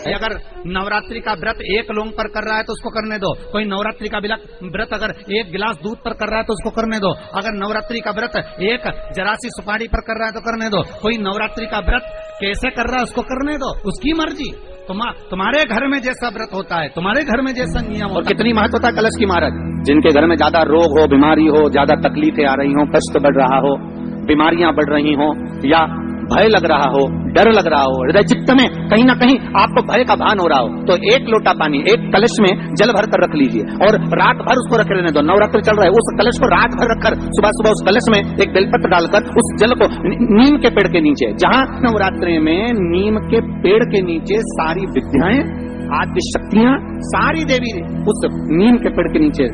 कि अगर नवरात्रि का व्रत एक लौंग पर कर रहा है तो उसको करने दो, कोई नवरात्रि का व्रत अगर एक गिलास दूध पर कर रहा है तो उसको करने दो, अगर नवरात्रि का व्रत एक जरासी सुपारी पर कर रहा है तो करने दो, कोई नवरात्रि का व्रत कैसे कर रहा है उसको करने दो, उसकी मर्जी। तुम्हारे घर में जैसा व्रत होता है, तुम्हारे घर में जैसा नियम। और कितनी महत्वता कलश की महाराज। जिनके घर में ज्यादा रोग हो, बीमारी हो, ज्यादा तकलीफें आ रही हो, कष्ट बढ़ रहा हो, बीमारियां बढ़ रही हो, या भय लग रहा हो, डर लग रहा हो, हृदय चित्त में कहीं ना कहीं आपको भय का भान हो रहा हो, तो एक लोटा पानी एक कलश में जल भर कर रख लीजिए और रात भर उसको रखे रहने दो। नवरात्र चल रहा है, उस कलश को रात भर रखकर सुबह सुबह उस कलश में एक बेलपत्र डालकर उस जल को नीम के पेड़ के नीचे, जहां नवरात्रि में नीम के पेड़ के नीचे सारी विद्याएं, आदि शक्तियां, सारी देवी उस नीम के पेड़ के नीचे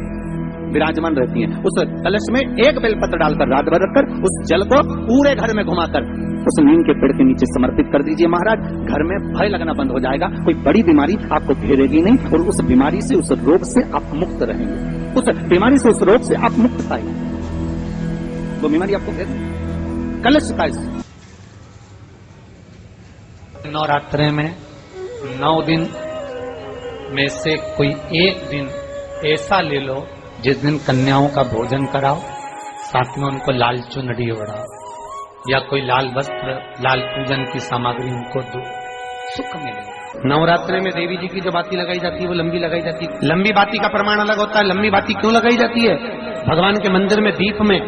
विराजमान रहती हैं। उस कलश में एक बेलपत्र डालकर रात भर रखकर उस जल को पूरे घर में घुमाकर उस नीम के पेड़ के नीचे समर्पित कर दीजिए महाराज। घर में भय लगना बंद हो जाएगा, कोई बड़ी बीमारी आपको घेरेगी नहीं और उस बीमारी से, उस रोग से आप मुक्त रहेंगे, उस बीमारी से, उस रोग से आप मुक्त पाएंगे। वो बीमारी आपको घेर कलश का। नवरात्रे में 9 दिन में से कोई एक दिन ऐसा ले लो जिस दिन कन्याओं का भोजन कराओ, साथ में उनको लाल चुनरी ओढ़ाओ या कोई लाल वस्त्र, लाल पूजन की सामग्री उनको दो, सुख मिलेगा। नवरात्रि में देवी जी की जो बाती लगाई जाती है वो लंबी लगाई जाती है। लंबी बाती का प्रमाण अलग होता है। लंबी बाती क्यों लगाई जाती है? भगवान के मंदिर में दीप में,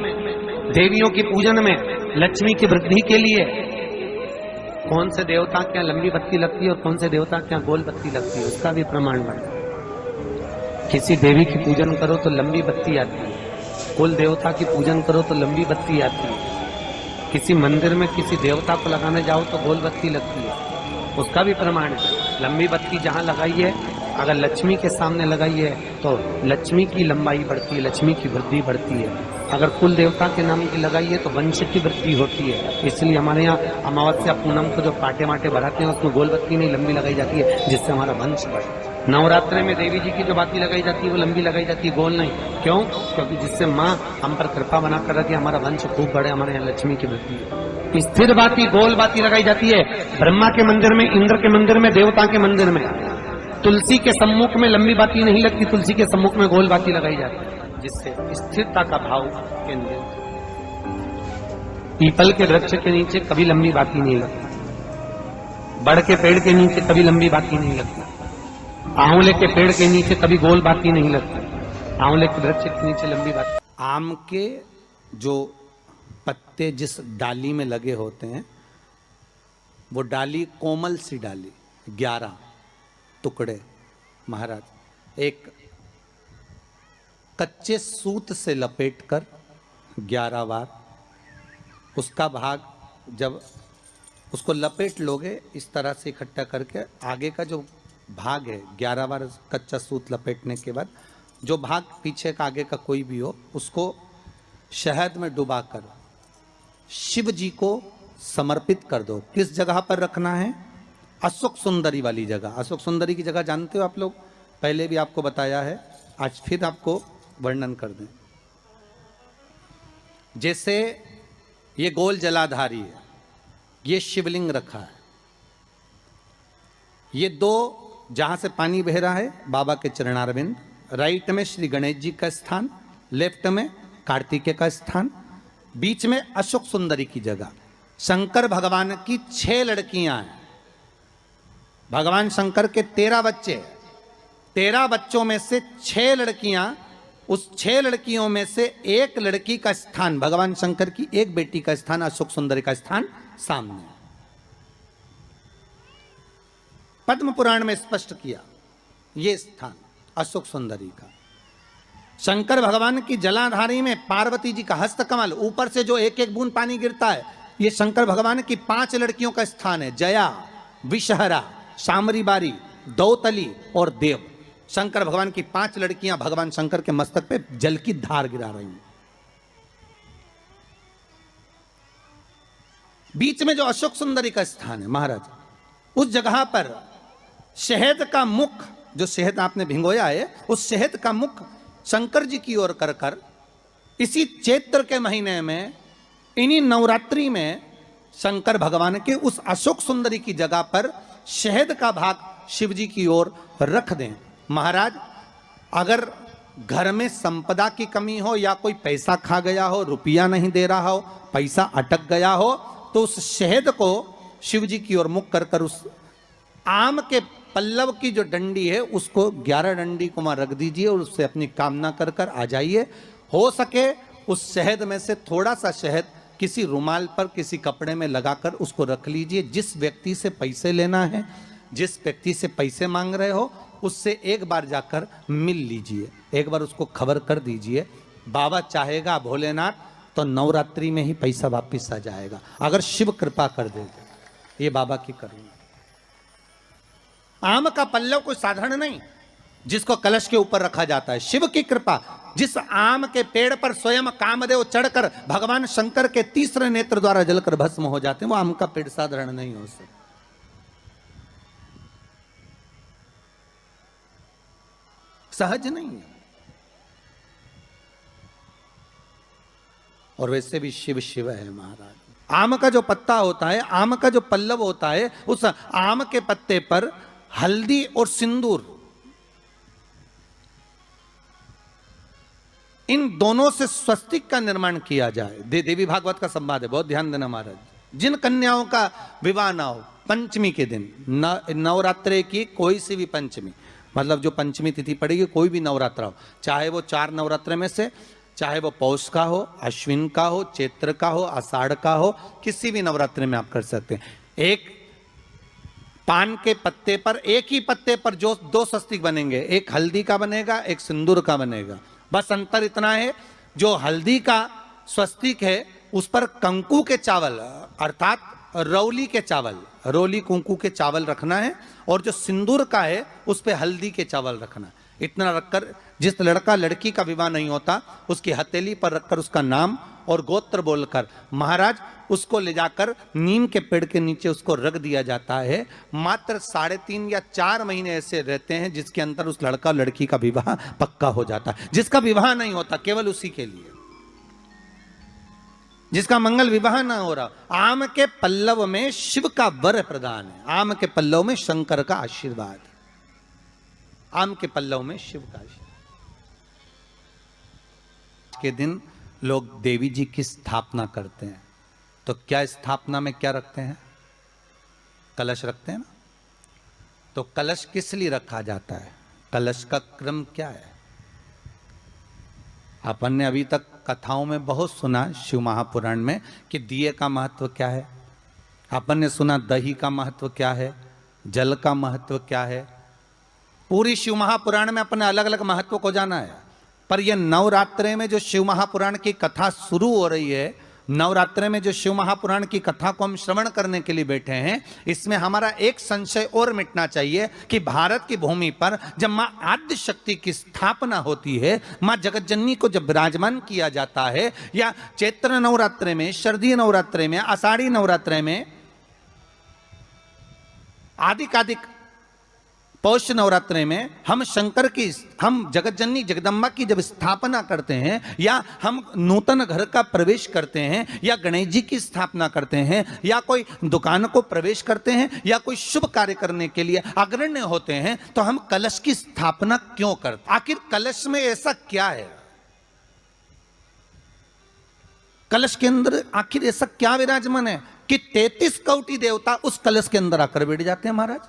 देवियों की पूजन में, लक्ष्मी की वृद्धि के लिए। कौन से देवता क्या लंबी बत्ती लगती है और कौन से देवता क्या गोल बत्ती लगती है, उसका भी प्रमाण बनता है। किसी देवी की पूजन करो तो लंबी बत्ती आती है, कुल देवता की पूजन करो तो लंबी बत्ती आती है। किसी मंदिर में किसी देवता को लगाने जाओ तो गोल बत्ती लगती है, उसका भी प्रमाण है। लंबी बत्ती जहां लगाई है, अगर लक्ष्मी के सामने लगाई है तो लक्ष्मी की लंबाई बढ़ती है, लक्ष्मी की वृद्धि बढ़ती है। अगर कुल देवता के नाम की लगाई है तो वंश की वृद्धि होती है। इसलिए हमारे यहाँ अमावस्या पूनम को जो पाटे माटे भराते हैं उसमें गोल बत्ती नहीं लंबी लगाई जाती है, जिससे हमारा वंश बढ़े। नवरात्रि में देवी जी की जो बाती लगाई जाती है वो लंबी लगाई जाती है, गोल नहीं। क्यों? क्योंकि जिससे माँ हम पर कृपा बना कर रखी, हमारा वंश खूब बढ़े, हमारे यहाँ लक्ष्मी की वृद्धि है। स्थिर बाती, गोल बाती लगाई जाती है ब्रह्मा के मंदिर में, इंद्र के मंदिर में, देवता के मंदिर में। तुलसी के सम्मुख में लंबी बाती नहीं लगती, तुलसी के सम्मुख में गोल बाती लगाई जाती है, जिससे स्थिरता का भाव केंद्रित। पीपल के वृक्ष के नीचे कभी लंबी बाती नहीं लगती, बड़ के पेड़ के नीचे कभी लंबी बाती नहीं लगती, आंवले के पेड़ के नीचे कभी गोल बाती नहीं लगती, आंवले के वृक्ष के नीचे लंबी बाती। आम के जो पत्ते जिस डाली में लगे होते हैं वो डाली कोमल सी डाली, 11 टुकड़े महाराज एक कच्चे सूत से लपेटकर 11 बार उसका भाग, जब उसको लपेट लोगे इस तरह से इकट्ठा करके, आगे का जो भाग है 11 बार कच्चा सूत लपेटने के बाद जो भाग पीछे का आगे का कोई भी हो उसको शहद में डुबाकर शिव जी को समर्पित कर दो। किस जगह पर रखना है? अशोक सुंदरी वाली जगह। अशोक सुंदरी की जगह जानते हो आप लोग, पहले भी आपको बताया है, आज फिर आपको वर्णन कर दें। जैसे ये गोल जलाधारी है, ये शिवलिंग रखा है, ये 2 जहां से पानी बह रहा है बाबा के चरणारविंद, राइट में श्री गणेश जी का स्थान, लेफ्ट में कार्तिकेय का स्थान, बीच में अशोक सुंदरी की जगह। शंकर भगवान की 6 लड़कियां हैं। भगवान शंकर के 13 बच्चे, 13 बच्चों में से 6 लड़कियां, उस 6 लड़कियों में से एक लड़की का स्थान, भगवान शंकर की एक बेटी का स्थान, अशोक सुंदरी का स्थान सामने। पद्म पुराण में स्पष्ट किया ये स्थान अशोक सुंदरी का। शंकर भगवान की जलाधारी में पार्वती जी का हस्तकमल, ऊपर से जो एक एक बूंद पानी गिरता है, ये शंकर भगवान की 5 लड़कियों का स्थान है। जया, विषहरा, शामरी बारी, दौतली और देव। शंकर भगवान की 5 लड़कियां भगवान शंकर के मस्तक पे जल की धार गिरा रही हैं। बीच में जो अशोक सुंदरी का स्थान है महाराज, उस जगह पर शहद का मुख, जो शहद आपने भिंगोया है, उस शहद का मुख शंकर जी की ओर कर कर इसी चैत्र के महीने में, इन्हीं नवरात्रि में शंकर भगवान के उस अशोक सुंदरी की जगह पर शहद का भाग शिव जी की ओर रख दें। महाराज, अगर घर में संपदा की कमी हो या कोई पैसा खा गया हो, रुपया नहीं दे रहा हो, पैसा अटक गया हो, तो उस शहद को शिव जी की ओर मुख कर कर उस आम के पल्लव की जो डंडी है उसको 11 डंडी को वहां रख दीजिए और उससे अपनी कामना कर कर आ जाइए। हो सके उस शहद में से थोड़ा सा शहद किसी रुमाल पर, किसी कपड़े में लगाकर उसको रख लीजिए। जिस व्यक्ति से पैसे लेना है, जिस व्यक्ति से पैसे मांग रहे हो, उससे एक बार जाकर मिल लीजिए, एक बार उसको खबर कर दीजिए। बाबा चाहेगा भोलेनाथ तो नवरात्रि में ही पैसा वापिस आ जाएगा, अगर शिव कृपा कर देगा। ये बाबा की करुणा। आम का पल्लव कोई साधारण नहीं जिसको कलश के ऊपर रखा जाता है, शिव की कृपा। जिस आम के पेड़ पर स्वयं कामदेव चढ़कर भगवान शंकर के तीसरे नेत्र द्वारा जलकर भस्म हो जाते हैं, वो आम का पेड़ साधारण नहीं हो सकता। सहज नहीं है। और वैसे भी शिव शिव है महाराज। आम का जो पत्ता होता है, आम का जो पल्लव होता है, उस आम के पत्ते पर हल्दी और सिंदूर, इन दोनों से स्वस्तिक का निर्माण किया जाए। देवी भागवत का संवाद है, बहुत ध्यान देना महाराज। जिन कन्याओं का विवाह ना हो पंचमी के दिन, नवरात्रे की कोई सी भी पंचमी, मतलब जो पंचमी तिथि पड़ेगी, कोई भी नवरात्रा हो, चाहे वो 4 नवरात्रे में से, चाहे वो पौष का हो, अश्विन का हो, चैत्र का हो, आषाढ़ का हो, किसी भी नवरात्रि में आप कर सकते हैं। एक पान के पत्ते पर, एक ही पत्ते पर जो 2 स्वस्तिक बनेंगे, एक हल्दी का बनेगा, एक सिंदूर का बनेगा। बस अंतर इतना है, जो हल्दी का स्वस्तिक है उस पर कंकु के चावल अर्थात रौली के चावल, रोली कुंकू के चावल रखना है, और जो सिंदूर का है उस पे हल्दी के चावल रखना है। इतना रखकर जिस लड़का लड़की का विवाह नहीं होता उसकी हथेली पर रखकर उसका नाम और गोत्र बोलकर महाराज उसको ले जाकर नीम के पेड़ के नीचे उसको रख दिया जाता है। मात्र 3.5 या 4 महीने ऐसे रहते हैं जिसके अंदर उस लड़का लड़की का विवाह पक्का हो जाता है। जिसका विवाह नहीं होता केवल उसी के लिए, जिसका मंगल विवाह ना हो रहा, आम के पल्लव में शिव का वर प्रदान है, आम के पल्लव में शंकर का आशीर्वाद, आम के पल्लव में शिव का आशीर्वाद। के दिन लोग देवी जी की स्थापना करते हैं, तो क्या स्थापना में क्या रखते हैं? कलश रखते हैं ना। तो कलश किस लिए रखा जाता है? कलश का क्रम क्या है? अपन ने अभी तक कथाओं में बहुत सुना, शिव महापुराण में, कि दिए का महत्व क्या है, अपन ने सुना दही का महत्व क्या है, जल का महत्व क्या है। पूरी शिव महापुराण में अपने अलग अलग महत्व को जाना है। पर यह नवरात्रे में जो शिव महापुराण की कथा शुरू हो रही है, नवरात्रे में जो शिव महापुराण की कथा को हम श्रवण करने के लिए बैठे हैं, इसमें हमारा एक संशय और मिटना चाहिए कि भारत की भूमि पर जब मां आद्य शक्ति की स्थापना होती है, मां जगतजननी को जब विराजमान किया जाता है, या चैत्र नवरात्रे में, शरदीय नवरात्रे में, आषाढ़ी नवरात्रे में, आदिकादिक पौष नवरात्रे में हम शंकर की, हम जगतजननी जगदम्बा की जब स्थापना करते हैं, या हम नूतन घर का प्रवेश करते हैं, या गणेश जी की स्थापना करते हैं, या कोई दुकान को प्रवेश करते हैं, या कोई शुभ कार्य करने के लिए अग्रण्य होते हैं, तो हम कलश की स्थापना क्यों करते? आखिर कलश में ऐसा क्या है? कलश के अंदर आखिर ऐसा क्या विराजमान है कि 33 कोटि देवता उस कलश के अंदर आकर बैठ जाते हैं महाराज?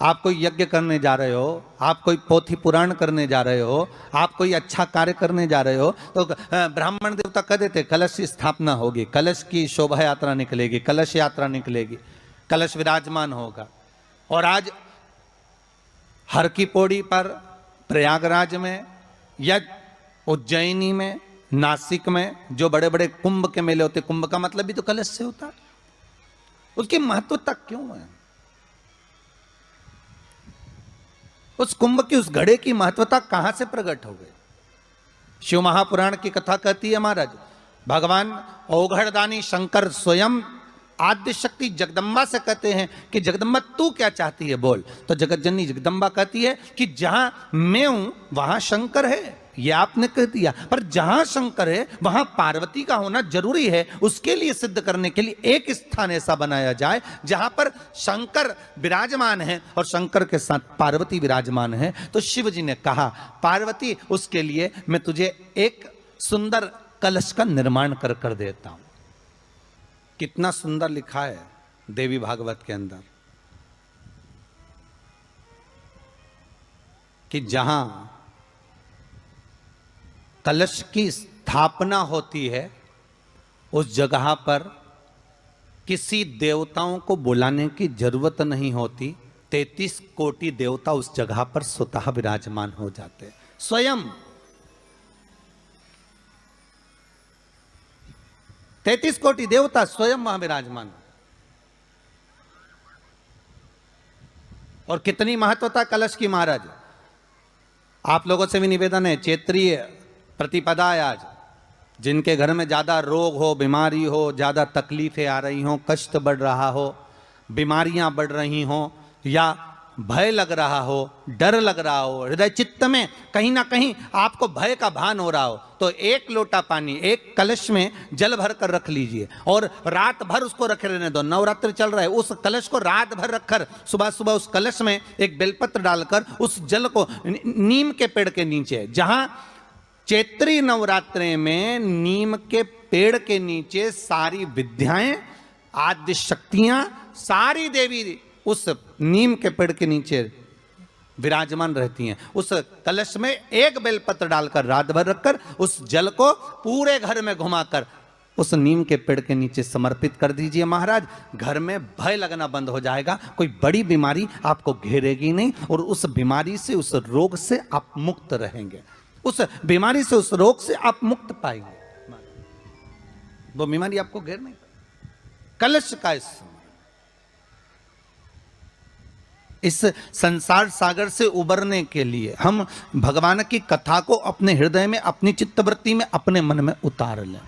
आप कोई यज्ञ करने जा रहे हो, आप कोई पोथी पुराण करने जा रहे हो, आप कोई अच्छा कार्य करने जा रहे हो, तो ब्राह्मण देवता कह देते कलश की स्थापना होगी, कलश की शोभा यात्रा निकलेगी, कलश यात्रा निकलेगी, कलश विराजमान होगा। और आज हर की पौड़ी पर, प्रयागराज में, या उज्जैनी में, नासिक में जो बड़े बड़े कुंभ के मेले होते, कुंभ का मतलब भी तो कलश से होता है। उसकी महत्वता क्यों है? उस कुंभ की, उस घड़े की महत्वता कहां से प्रकट हो गई? शिव महापुराण की कथा कहती है महाराज, भगवान औघड़दानी शंकर स्वयं आद्य शक्ति जगदम्बा से कहते हैं कि जगदम्बा तू क्या चाहती है बोल। तो जगतजननी जगदम्बा कहती है कि जहां मैं हूं वहां शंकर है। ये आपने कह दिया, पर जहां शंकर है वहां पार्वती का होना जरूरी है। उसके लिए सिद्ध करने के लिए एक स्थान ऐसा बनाया जाए जहां पर शंकर विराजमान है और शंकर के साथ पार्वती विराजमान है। तो शिव जी ने कहा, पार्वती उसके लिए मैं तुझे एक सुंदर कलश का निर्माण कर देता हूं। कितना सुंदर लिखा है देवी भागवत के अंदर कि जहां कलश की स्थापना होती है उस जगह पर किसी देवताओं को बुलाने की जरूरत नहीं होती। 33 कोटि देवता उस जगह पर स्वतः विराजमान हो जाते हैं। स्वयं 33 कोटि देवता स्वयं वहां विराजमान। और कितनी महत्वता कलश की महाराज। आप लोगों से भी निवेदन है, क्षेत्रीय प्रतिपदा है आज, जिनके घर में ज्यादा रोग हो, बीमारी हो, ज्यादा तकलीफें आ रही हो, कष्ट बढ़ रहा हो, बीमारियां बढ़ रही हो, या भय लग रहा हो, डर लग रहा हो, हृदय चित्त में कहीं ना कहीं आपको भय का भान हो रहा हो, तो एक लोटा पानी एक कलश में जल भर कर रख लीजिए और रात भर उसको रखे रहने दो। नवरात्र चल रहा है, उस कलश को रात भर रखकर सुबह सुबह उस कलश में एक बेलपत्र डालकर उस जल को नीम के पेड़ के नीचे, जहां चैत्री नवरात्रे में नीम के पेड़ के नीचे सारी विद्याएं, आद्य शक्तियां, सारी देवी उस नीम के पेड़ के नीचे विराजमान रहती हैं। उस कलश में एक बेलपत्र डालकर रात भर रखकर उस जल को पूरे घर में घुमाकर उस नीम के पेड़ के नीचे समर्पित कर दीजिए महाराज। घर में भय लगना बंद हो जाएगा, कोई बड़ी बीमारी आपको घेरेगी नहीं और उस बीमारी से, उस रोग से आप मुक्त रहेंगे। उस बीमारी से, उस रोग से आप मुक्त पाएंगे, वो बीमारी आपको घेर नहीं। कलश का इस संसार सागर से उबरने के लिए हम भगवान की कथा को अपने हृदय में, अपनी चित्तवृत्ति में, अपने मन में उतार लें।